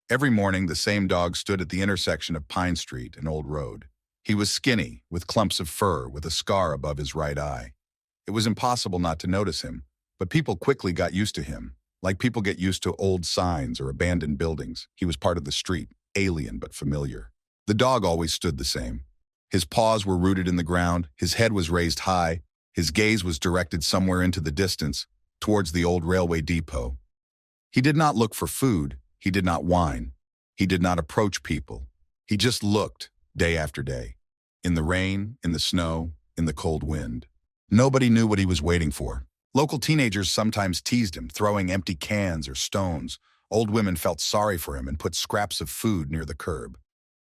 Every morning, the same dog stood at the intersection of Pine Street and Old Road. He was skinny, with clumps of fur, with a scar above his right eye. It was impossible not to notice him, but people quickly got used to him. Like people get used to old signs or abandoned buildings, he was part of the street, alien but familiar. The dog always stood the same. His paws were rooted in the ground, his head was raised high, his gaze was directed somewhere into the distance, towards the old railway depot. He did not look for food, he did not whine, he did not approach people. He just looked, day after day. In the rain, in the snow, in the cold wind. Nobody knew what he was waiting for. Local teenagers sometimes teased him, throwing empty cans or stones. Old women felt sorry for him and put scraps of food near the curb.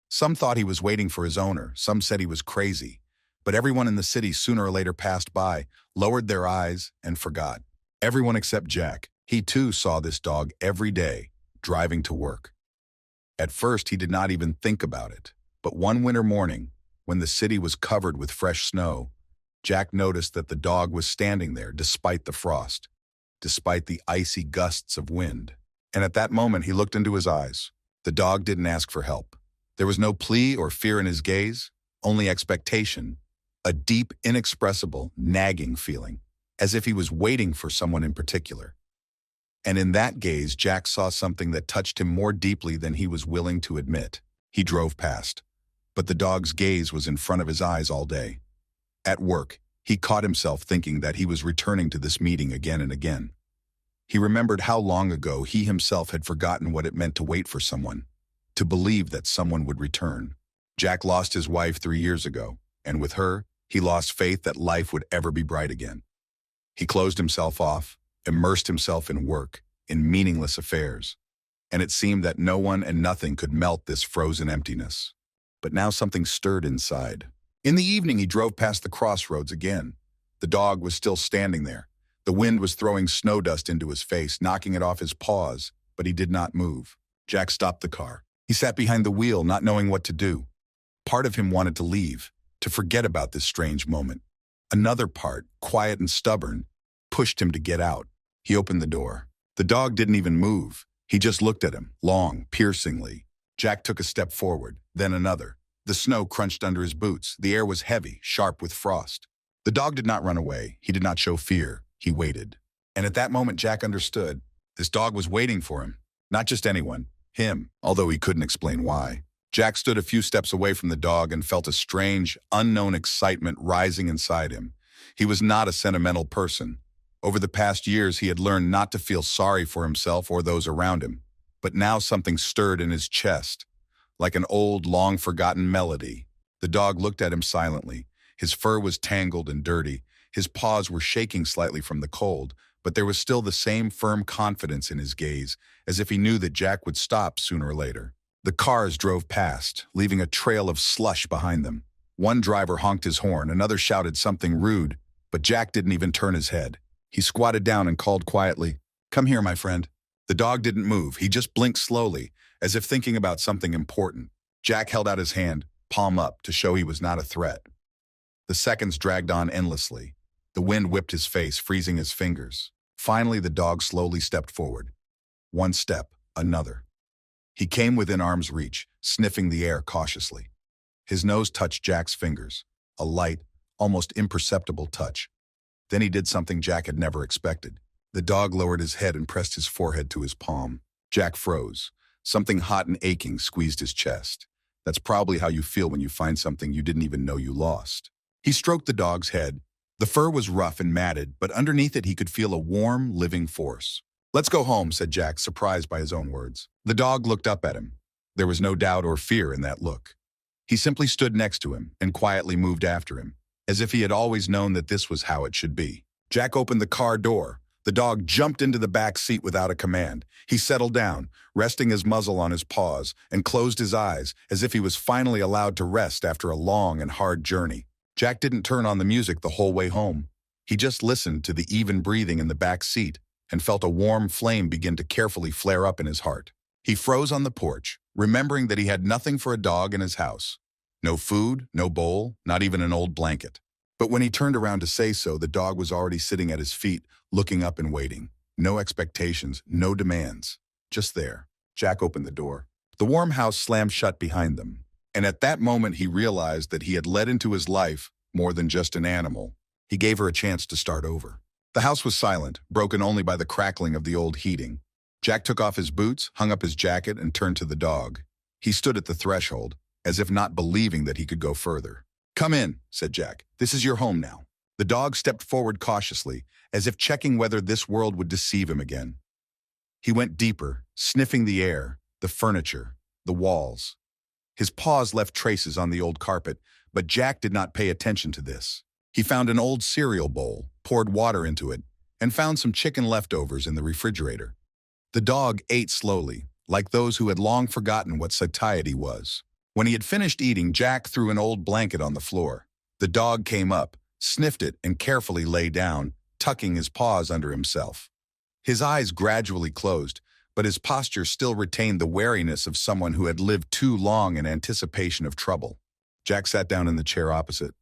Some thought he was waiting for his owner, some said he was crazy. But everyone in the city sooner or later passed by, lowered their eyes, and forgot. Everyone except Jack. He too saw this dog every day, driving to work. At first, he did not even think about it. But one winter morning, when the city was covered with fresh snow, Jack noticed that the dog was standing there despite the frost, despite the icy gusts of wind. And at that moment, he looked into his eyes. The dog didn't ask for help. There was no plea or fear in his gaze, only expectation, a deep, inexpressible, nagging feeling, as if he was waiting for someone in particular. And in that gaze, Jack saw something that touched him more deeply than he was willing to admit. He drove past, but the dog's gaze was in front of his eyes all day. At work, he caught himself thinking that he was returning to this meeting again and again. He remembered how long ago he himself had forgotten what it meant to wait for someone, to believe that someone would return. Jack lost his wife 3 years ago, and with her, he lost faith that life would ever be bright again. He closed himself off, immersed himself in work, in meaningless affairs, and it seemed that no one and nothing could melt this frozen emptiness. But now something stirred inside. In the evening, he drove past the crossroads again. The dog was still standing there. The wind was throwing snow dust into his face, knocking it off his paws, but he did not move. Jack stopped the car. He sat behind the wheel, not knowing what to do. Part of him wanted to leave, to forget about this strange moment. Another part, quiet and stubborn, pushed him to get out. He opened the door. The dog didn't even move. He just looked at him, long, piercingly. Jack took a step forward, then another. The snow crunched under his boots. The air was heavy, sharp with frost. The dog did not run away. He did not show fear. He waited. And at that moment, Jack understood. This dog was waiting for him. Not just anyone. Him, although he couldn't explain why. Jack stood a few steps away from the dog and felt a strange, unknown excitement rising inside him. He was not a sentimental person. Over the past years, he had learned not to feel sorry for himself or those around him. But now something stirred in his chest, like an old, long-forgotten melody. The dog looked at him silently. His fur was tangled and dirty. His paws were shaking slightly from the cold, but there was still the same firm confidence in his gaze, as if he knew that Jack would stop sooner or later. The cars drove past, leaving a trail of slush behind them. One driver honked his horn, another shouted something rude, but Jack didn't even turn his head. He squatted down and called quietly, "Come here, my friend." The dog didn't move. He just blinked slowly, as if thinking about something important. Jack held out his hand, palm up, to show he was not a threat. The seconds dragged on endlessly. The wind whipped his face, freezing his fingers. Finally, the dog slowly stepped forward. One step, another. He came within arm's reach, sniffing the air cautiously. His nose touched Jack's fingers, a light, almost imperceptible touch. Then he did something Jack had never expected. The dog lowered his head and pressed his forehead to his palm. Jack froze. Something hot and aching squeezed his chest. That's probably how you feel when you find something you didn't even know you lost. He stroked the dog's head. The fur was rough and matted, but underneath it he could feel a warm, living force. "Let's go home," said Jack, surprised by his own words. The dog looked up at him. There was no doubt or fear in that look. He simply stood next to him and quietly moved after him, as if he had always known that this was how it should be. Jack opened the car door. The dog jumped into the back seat without a command. He settled down, resting his muzzle on his paws, and closed his eyes, as if he was finally allowed to rest after a long and hard journey. Jack didn't turn on the music the whole way home. He just listened to the even breathing in the back seat and felt a warm flame begin to carefully flare up in his heart. He froze on the porch, remembering that he had nothing for a dog in his house. No food, no bowl, not even an old blanket. But when he turned around to say so, the dog was already sitting at his feet, looking up and waiting. No expectations, no demands. Just there. Jack opened the door. The warm house slammed shut behind them, and at that moment he realized that he had let into his life more than just an animal. He gave her a chance to start over. The house was silent, broken only by the crackling of the old heating. Jack took off his boots, hung up his jacket, and turned to the dog. He stood at the threshold, as if not believing that he could go further. "Come in," said Jack. "This is your home now." The dog stepped forward cautiously, as if checking whether this world would deceive him again. He went deeper, sniffing the air, the furniture, the walls. His paws left traces on the old carpet, but Jack did not pay attention to this. He found an old cereal bowl, poured water into it, and found some chicken leftovers in the refrigerator. The dog ate slowly, like those who had long forgotten what satiety was. When he had finished eating, Jack threw an old blanket on the floor. The dog came up, sniffed it, and carefully lay down, tucking his paws under himself. His eyes gradually closed, but his posture still retained the wariness of someone who had lived too long in anticipation of trouble. Jack sat down in the chair opposite,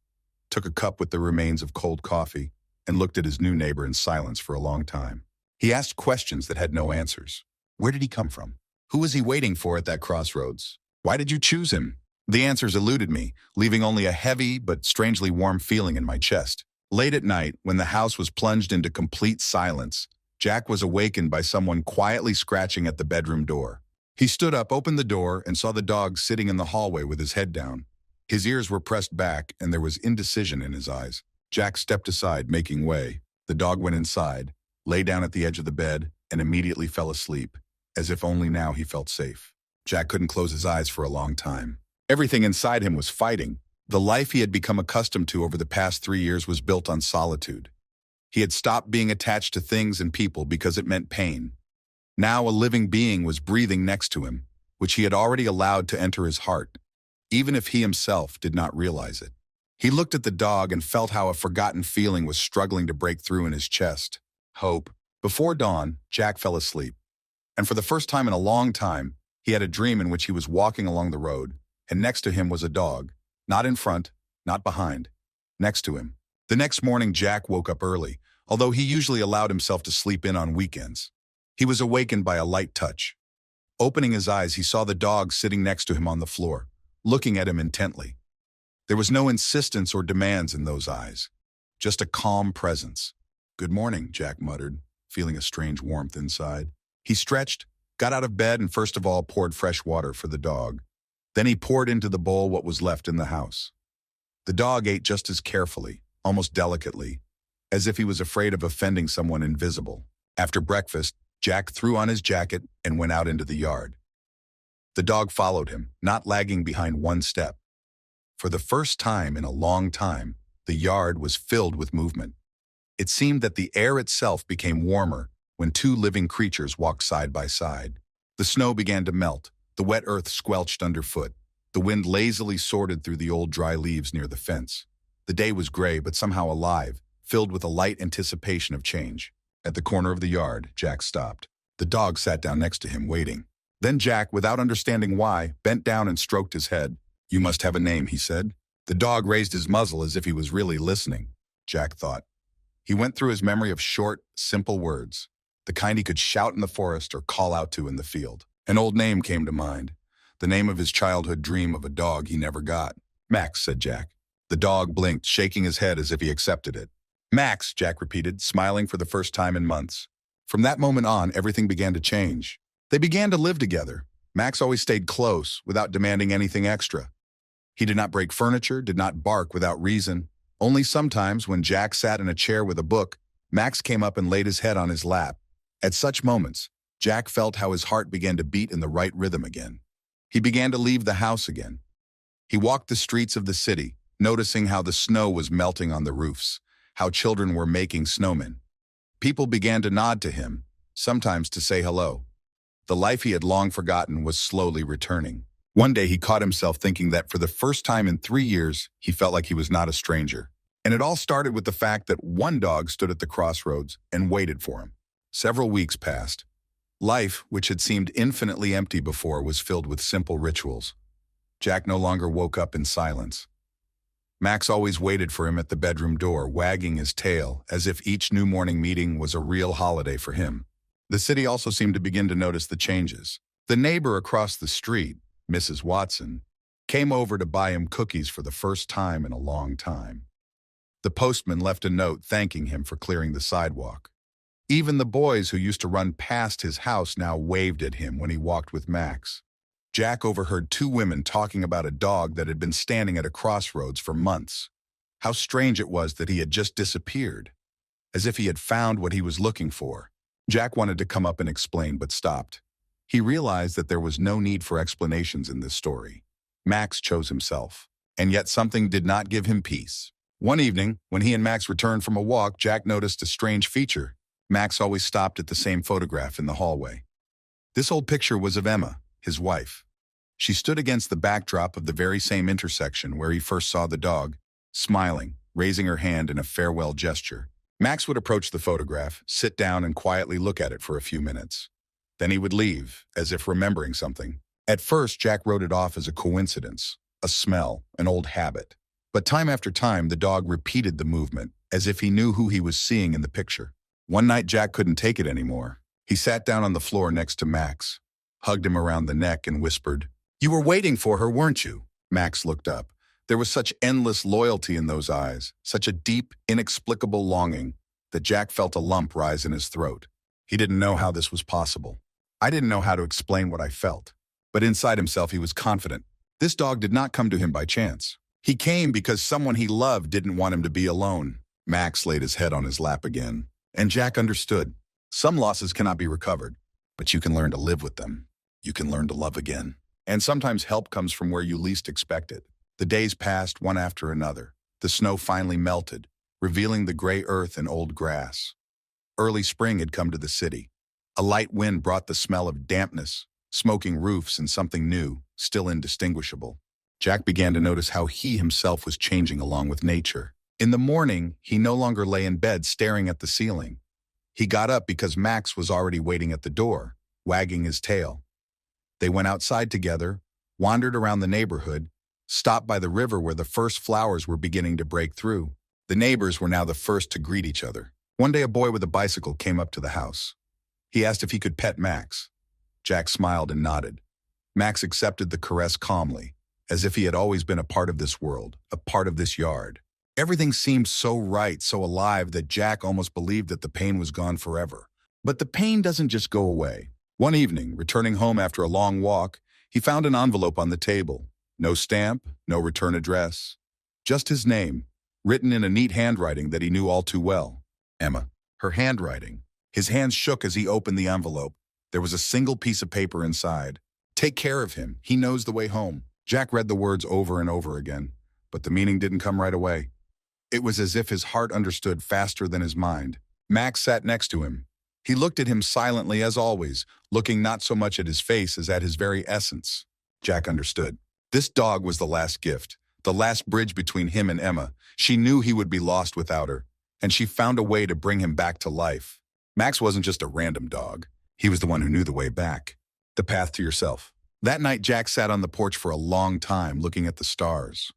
took a cup with the remains of cold coffee, and looked at his new neighbor in silence for a long time. He asked questions that had no answers. Where did he come from? Who was he waiting for at that crossroads? Why did you choose him? The answers eluded me, leaving only a heavy but strangely warm feeling in my chest. Late at night, when the house was plunged into complete silence, Jack was awakened by someone quietly scratching at the bedroom door. He stood up, opened the door, and saw the dog sitting in the hallway with his head down. His ears were pressed back, and there was indecision in his eyes. Jack stepped aside, making way. The dog went inside, lay down at the edge of the bed, and immediately fell asleep, as if only now he felt safe. Jack couldn't close his eyes for a long time. Everything inside him was fighting. The life he had become accustomed to over the past 3 years was built on solitude. He had stopped being attached to things and people because it meant pain. Now a living being was breathing next to him, which he had already allowed to enter his heart, even if he himself did not realize it. He looked at the dog and felt how a forgotten feeling was struggling to break through in his chest. Hope. Before dawn, Jack fell asleep. And for the first time in a long time, he had a dream in which he was walking along the road, and next to him was a dog, not in front, not behind, next to him. The next morning, Jack woke up early, although he usually allowed himself to sleep in on weekends. He was awakened by a light touch. Opening his eyes, he saw the dog sitting next to him on the floor, looking at him intently. There was no insistence or demands in those eyes, just a calm presence. "Good morning," Jack muttered, feeling a strange warmth inside. He stretched, got out of bed, and first of all poured fresh water for the dog. Then he poured into the bowl what was left in the house. The dog ate just as carefully, almost delicately, as if he was afraid of offending someone invisible. After breakfast, Jack threw on his jacket and went out into the yard. The dog followed him, not lagging behind one step. For the first time in a long time, the yard was filled with movement. It seemed that the air itself became warmer when two living creatures walked side by side. The snow began to melt. The wet earth squelched underfoot. The wind lazily sorted through the old dry leaves near the fence. The day was gray but somehow alive, filled with a light anticipation of change. At the corner of the yard, Jack stopped. The dog sat down next to him, waiting. Then Jack, without understanding why, bent down and stroked his head. "You must have a name," he said. The dog raised his muzzle as if he was really listening, Jack thought. He went through his memory of short, simple words, the kind he could shout in the forest or call out to in the field. An old name came to mind, the name of his childhood dream of a dog he never got. "Max," said Jack. The dog blinked, shaking his head as if he accepted it. "Max," Jack repeated, smiling for the first time in months. From that moment on, everything began to change. They began to live together. Max always stayed close, without demanding anything extra. He did not break furniture, did not bark without reason. Only sometimes, when Jack sat in a chair with a book, Max came up and laid his head on his lap. At such moments, Jack felt how his heart began to beat in the right rhythm again. He began to leave the house again. He walked the streets of the city, noticing how the snow was melting on the roofs, how children were making snowmen. People began to nod to him, sometimes to say hello. The life he had long forgotten was slowly returning. One day he caught himself thinking that for the first time in 3 years, he felt like he was not a stranger. And it all started with the fact that one dog stood at the crossroads and waited for him. Several weeks passed. Life, which had seemed infinitely empty before, was filled with simple rituals. Jack no longer woke up in silence. Max always waited for him at the bedroom door, wagging his tail, as if each new morning meeting was a real holiday for him. The city also seemed to begin to notice the changes. The neighbor across the street, Mrs. Watson, came over to buy him cookies for the first time in a long time. The postman left a note thanking him for clearing the sidewalk. Even the boys who used to run past his house now waved at him when he walked with Max. Jack overheard two women talking about a dog that had been standing at a crossroads for months. How strange it was that he had just disappeared, as if he had found what he was looking for. Jack wanted to come up and explain, but stopped. He realized that there was no need for explanations in this story. Max chose himself, and yet something did not give him peace. One evening, when he and Max returned from a walk, Jack noticed a strange feature. Max always stopped at the same photograph in the hallway. This old picture was of Emma, his wife. She stood against the backdrop of the very same intersection where he first saw the dog, smiling, raising her hand in a farewell gesture. Max would approach the photograph, sit down and quietly look at it for a few minutes. Then he would leave, as if remembering something. At first, Jack wrote it off as a coincidence, a smell, an old habit. But time after time, the dog repeated the movement, as if he knew who he was seeing in the picture. One night, Jack couldn't take it anymore. He sat down on the floor next to Max, hugged him around the neck and whispered, "You were waiting for her, weren't you?" Max looked up. There was such endless loyalty in those eyes, such a deep, inexplicable longing, that Jack felt a lump rise in his throat. He didn't know how this was possible. I didn't know how to explain what I felt. But inside himself, he was confident. This dog did not come to him by chance. He came because someone he loved didn't want him to be alone. Max laid his head on his lap again, and Jack understood. Some losses cannot be recovered, but you can learn to live with them. You can learn to love again. And sometimes help comes from where you least expect it. The days passed one after another. The snow finally melted, revealing the gray earth and old grass. Early spring had come to the city. A light wind brought the smell of dampness, smoking roofs, and something new, still indistinguishable. Jack began to notice how he himself was changing along with nature. In the morning, he no longer lay in bed staring at the ceiling. He got up because Max was already waiting at the door, wagging his tail. They went outside together, wandered around the neighborhood, stopped by the river where the first flowers were beginning to break through. The neighbors were now the first to greet each other. One day, a boy with a bicycle came up to the house. He asked if he could pet Max. Jack smiled and nodded. Max accepted the caress calmly, as if he had always been a part of this world, a part of this yard. Everything seemed so right, so alive, that Jack almost believed that the pain was gone forever. But the pain doesn't just go away. One evening, returning home after a long walk, he found an envelope on the table. No stamp, no return address. Just his name, written in a neat handwriting that he knew all too well. Emma. Her handwriting. His hands shook as he opened the envelope. There was a single piece of paper inside. "Take care of him. He knows the way home." Jack read the words over and over again, but the meaning didn't come right away. It was as if his heart understood faster than his mind. Max sat next to him. He looked at him silently as always, looking not so much at his face as at his very essence. Jack understood. This dog was the last gift, the last bridge between him and Emma. She knew he would be lost without her, and she found a way to bring him back to life. Max wasn't just a random dog. He was the one who knew the way back, the path to yourself. That night, Jack sat on the porch for a long time, looking at the stars.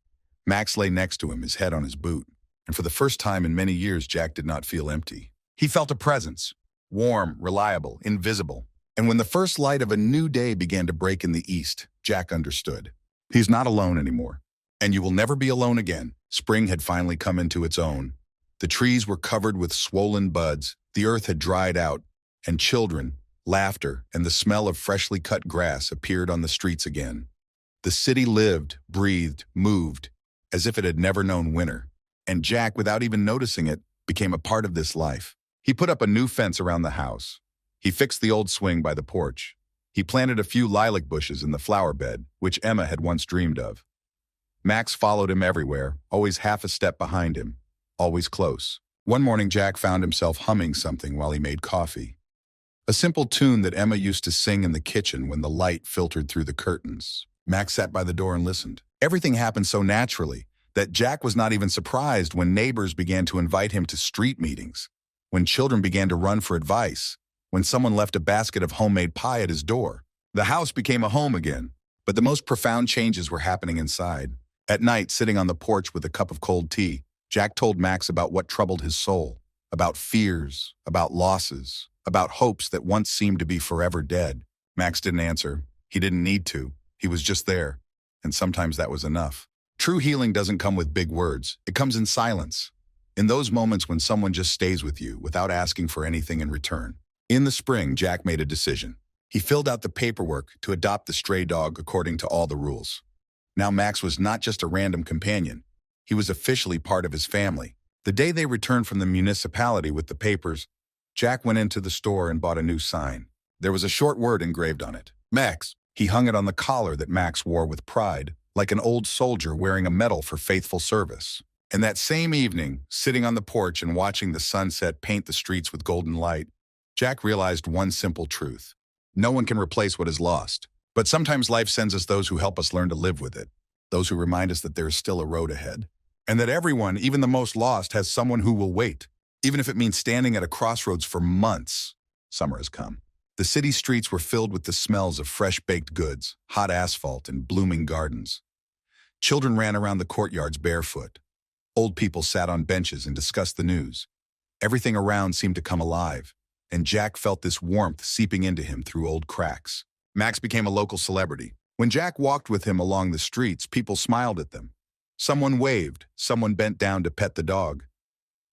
Max lay next to him, his head on his boot. And for the first time in many years, Jack did not feel empty. He felt a presence, warm, reliable, invisible. And when the first light of a new day began to break in the east, Jack understood. He's not alone anymore. And you will never be alone again. Spring had finally come into its own. The trees were covered with swollen buds, the earth had dried out, and children, laughter, and the smell of freshly cut grass appeared on the streets again. The city lived, breathed, moved, as if it had never known winter. And Jack, without even noticing it, became a part of this life. He put up a new fence around the house. He fixed the old swing by the porch. He planted a few lilac bushes in the flower bed, which Emma had once dreamed of. Max followed him everywhere, always half a step behind him, always close. One morning, Jack found himself humming something while he made coffee. A simple tune that Emma used to sing in the kitchen when the light filtered through the curtains. Max sat by the door and listened. Everything happened so naturally that Jack was not even surprised when neighbors began to invite him to street meetings, when children began to run for advice, when someone left a basket of homemade pie at his door. The house became a home again, but the most profound changes were happening inside. At night, sitting on the porch with a cup of cold tea, Jack told Max about what troubled his soul, about fears, about losses, about hopes that once seemed to be forever dead. Max didn't answer. He didn't need to. He was just there. And sometimes that was enough. True healing doesn't come with big words. It comes in silence. In those moments when someone just stays with you without asking for anything in return. In the spring, Jack made a decision. He filled out the paperwork to adopt the stray dog according to all the rules. Now Max was not just a random companion. He was officially part of his family. The day they returned from the municipality with the papers, Jack went into the store and bought a new sign. There was a short word engraved on it. Max. He hung it on the collar that Max wore with pride, like an old soldier wearing a medal for faithful service. And that same evening, sitting on the porch and watching the sunset paint the streets with golden light, Jack realized one simple truth. No one can replace what is lost. But sometimes life sends us those who help us learn to live with it, those who remind us that there is still a road ahead, and that everyone, even the most lost, has someone who will wait, even if it means standing at a crossroads for months. Summer has come. The city streets were filled with the smells of fresh baked goods, hot asphalt, and blooming gardens. Children ran around the courtyards barefoot. Old people sat on benches and discussed the news. Everything around seemed to come alive, and Jack felt this warmth seeping into him through old cracks. Max became a local celebrity. When Jack walked with him along the streets, people smiled at them. Someone waved, someone bent down to pet the dog.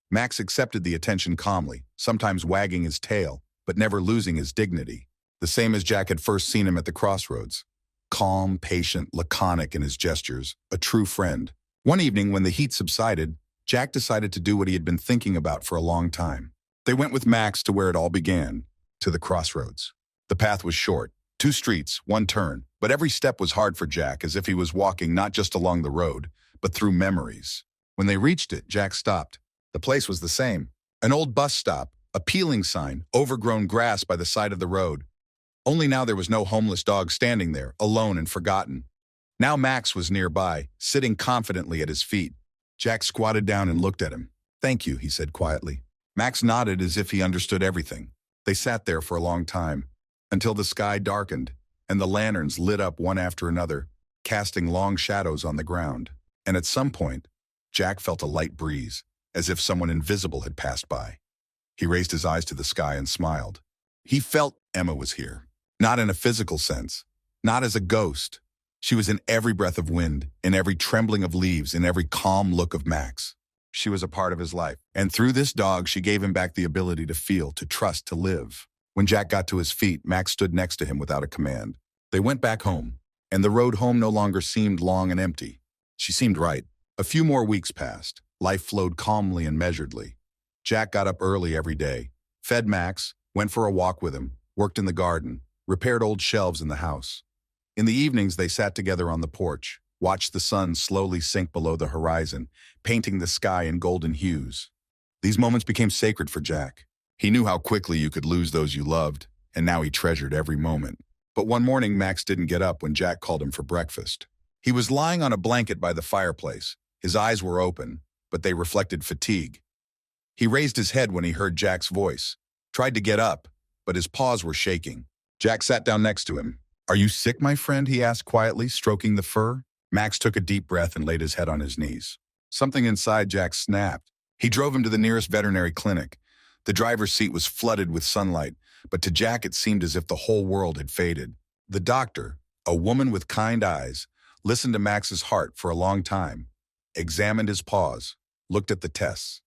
Max accepted the attention calmly, sometimes wagging his tail, but never losing his dignity, the same as Jack had first seen him at the crossroads. Calm, patient, laconic in his gestures, a true friend. One evening, when the heat subsided, Jack decided to do what he had been thinking about for a long time. They went with Max to where it all began, to the crossroads. The path was short, 2 streets, 1 turn, but every step was hard for Jack, as if he was walking not just along the road, but through memories. When they reached it, Jack stopped. The place was the same. An old bus stop, a peeling sign, overgrown grass by the side of the road. Only now there was no homeless dog standing there, alone and forgotten. Now Max was nearby, sitting confidently at his feet. Jack squatted down and looked at him. "Thank you," he said quietly. Max nodded as if he understood everything. They sat there for a long time, until the sky darkened, and the lanterns lit up one after another, casting long shadows on the ground. And at some point, Jack felt a light breeze, as if someone invisible had passed by. He raised his eyes to the sky and smiled. He felt Emma was here, not in a physical sense, not as a ghost. She was in every breath of wind, in every trembling of leaves, in every calm look of Max. She was a part of his life, and through this dog, she gave him back the ability to feel, to trust, to live. When Jack got to his feet, Max stood next to him without a command. They went back home, and the road home no longer seemed long and empty. She seemed right. A few more weeks passed. Life flowed calmly and measuredly. Jack got up early every day, fed Max, went for a walk with him, worked in the garden, repaired old shelves in the house. In the evenings, they sat together on the porch, watched the sun slowly sink below the horizon, painting the sky in golden hues. These moments became sacred for Jack. He knew how quickly you could lose those you loved, and now he treasured every moment. But one morning, Max didn't get up when Jack called him for breakfast. He was lying on a blanket by the fireplace. His eyes were open, but they reflected fatigue. He raised his head when he heard Jack's voice, tried to get up, but his paws were shaking. Jack sat down next to him. "Are you sick, my friend?" he asked quietly, stroking the fur. Max took a deep breath and laid his head on his knees. Something inside Jack snapped. He drove him to the nearest veterinary clinic. The driver's seat was flooded with sunlight, but to Jack it seemed as if the whole world had faded. The doctor, a woman with kind eyes, listened to Max's heart for a long time, examined his paws, looked at the tests.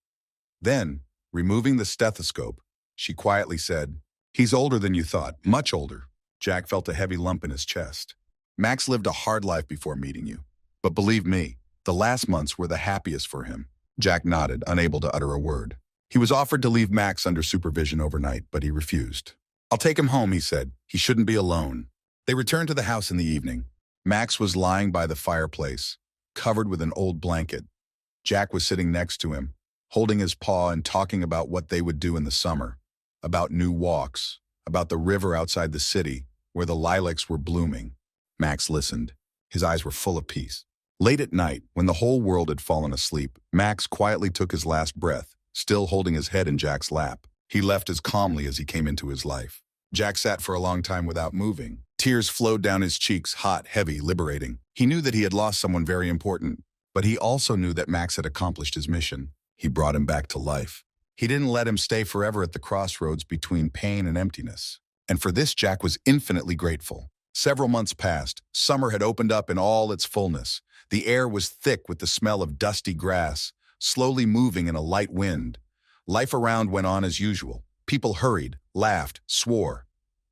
Then, removing the stethoscope, she quietly said, "He's older than you thought, much older." Jack felt a heavy lump in his chest. "Max lived a hard life before meeting you. But believe me, the last months were the happiest for him." Jack nodded, unable to utter a word. He was offered to leave Max under supervision overnight, but he refused. "I'll take him home," he said. "He shouldn't be alone." They returned to the house in the evening. Max was lying by the fireplace, covered with an old blanket. Jack was sitting next to him, holding his paw and talking about what they would do in the summer, about new walks, about the river outside the city where the lilacs were blooming. Max listened. His eyes were full of peace. Late at night, when the whole world had fallen asleep, Max quietly took his last breath, still holding his head in Jack's lap. He left as calmly as he came into his life. Jack sat for a long time without moving. Tears flowed down his cheeks, hot, heavy, liberating. He knew that he had lost someone very important, but he also knew that Max had accomplished his mission. He brought him back to life. He didn't let him stay forever at the crossroads between pain and emptiness. And for this, Jack was infinitely grateful. Several months passed. Summer had opened up in all its fullness. The air was thick with the smell of dusty grass, slowly moving in a light wind. Life around went on as usual. People hurried, laughed, swore.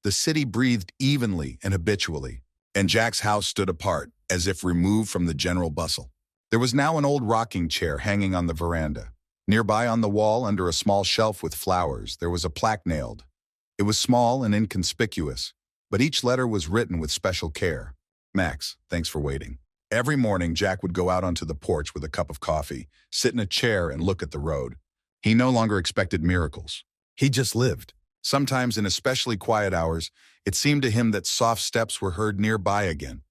The city breathed evenly and habitually, and Jack's house stood apart, as if removed from the general bustle. There was now an old rocking chair hanging on the veranda. Nearby on the wall, under a small shelf with flowers, there was a plaque nailed. It was small and inconspicuous, but each letter was written with special care. Max, thanks for waiting. Every morning, Jack would go out onto the porch with a cup of coffee, sit in a chair and look at the road. He no longer expected miracles. He just lived. Sometimes in especially quiet hours, it seemed to him that soft steps were heard nearby again,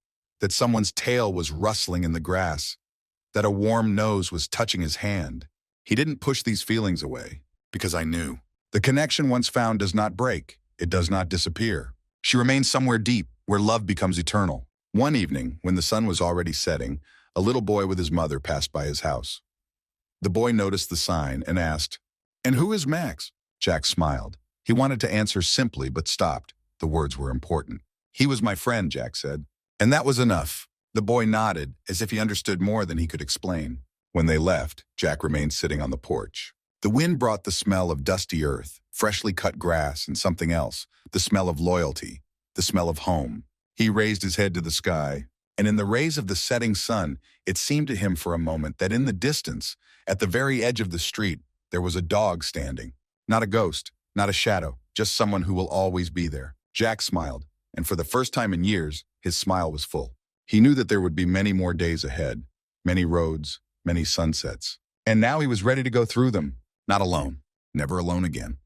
that someone's tail was rustling in the grass, that a warm nose was touching his hand. He didn't push these feelings away, because I knew. The connection once found does not break. It does not disappear. She remains somewhere deep, where love becomes eternal. One evening, when the sun was already setting, a little boy with his mother passed by his house. The boy noticed the sign and asked, "And who is Max?" Jack smiled. He wanted to answer simply, but stopped. The words were important. "He was my friend," Jack said. And that was enough. The boy nodded, as if he understood more than he could explain. When they left, Jack remained sitting on the porch. The wind brought the smell of dusty earth, freshly cut grass, and something else, the smell of loyalty, the smell of home. He raised his head to the sky, and in the rays of the setting sun, it seemed to him for a moment that in the distance, at the very edge of the street, there was a dog standing. Not a ghost, not a shadow, just someone who will always be there. Jack smiled, and for the first time in years, his smile was full. He knew that there would be many more days ahead, many roads, many sunsets. And now he was ready to go through them, not alone, never alone again.